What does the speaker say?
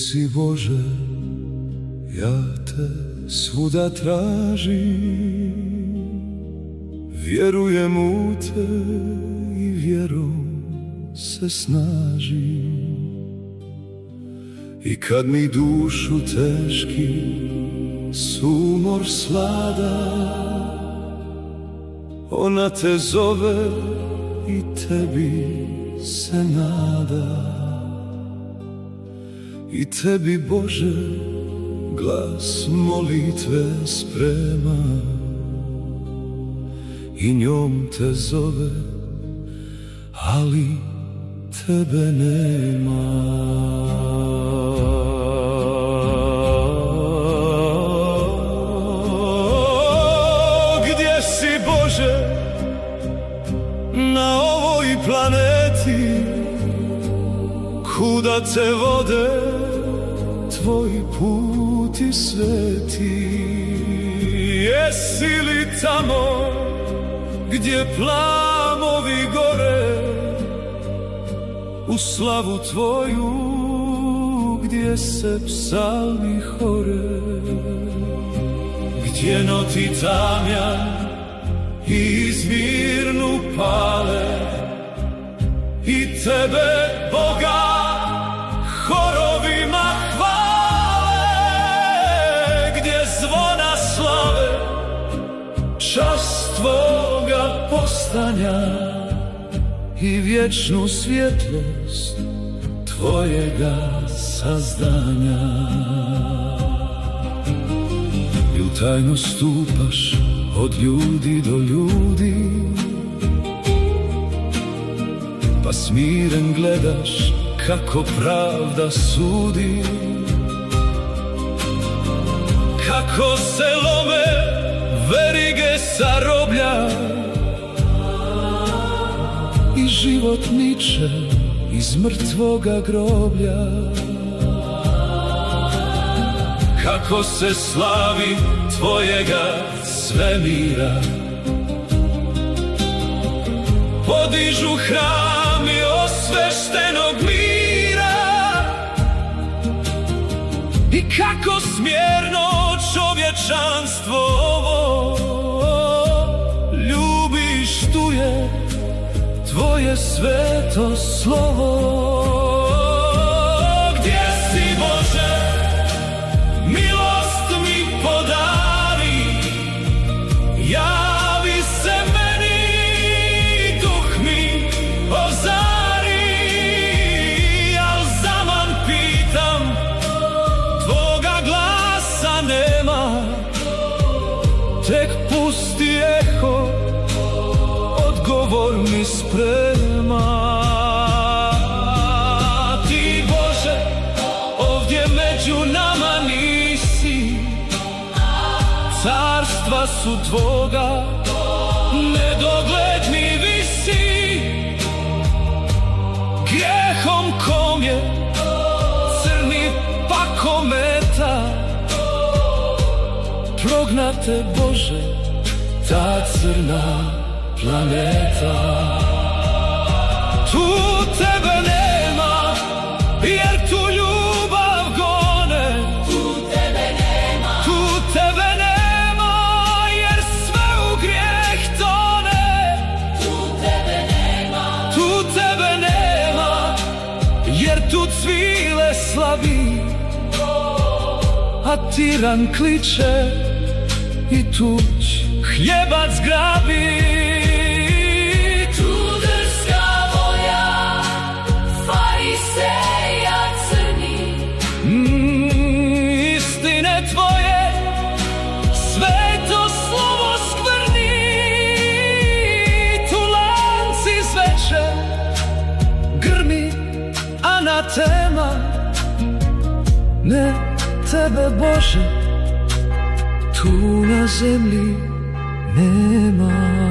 si Bože, ja te svuda tražim, vjerujem u te i vjerom se snažim. I kad mi dušu teški sumor slada, ona te zove i tebi se nada. I tebi Bože glas molitve sprema, i njom te zove, ali tebe nema. Gdje si Bože na ovoj planeti, kuda te vode tvoji puti sveti? Jesi li tamo gdje plamovi gore u slavu tvoju, gdje se psalmi hore, gdje noti tamjan i zmirnu pale, i tebe Boga horovima hvale, gdje zvona slave čast tvoga postanja i vječnu svjetlost tvojega sazdanja. Il tajno stupaš od ljudi do ljudi, pa smiren gledaš kako pravda sudi, kako se lome verige sa roblja i život niče iz mrtvoga groblja. Kako se slavi tvojega svemira, podižu hrami osveštenog mira, i kako smjerno čovječanstvo ovo ljubiš, tu je tvoje sveto slovo. Gdje si Bože, milost mi podari, javi se meni, duh mi ozari, al zaman pitam, tvoga glasa nema, tek pusti eho odgovor mi sprema. Ti Bože ovdje među nama nisi, carstva su tvoga nedogledni visi, grijehom kom je crni pakometa, prognate Bože ta crna planeta. Tu tebe nema, jer tu ljubav gone. Tu tebe nema, tu tebe nema, jer sve u grijeh tone. Tu tebe nema, tu tebe nema, jer tu cvile slavi, a tiran kliče i tuđ hljebac grabi. Tu drska volja fariseja crni, Istine tvoje sveto slovo skvrni. Tu lanci zveče grmi anatema, ne tebe Bože tu na zemlji nema.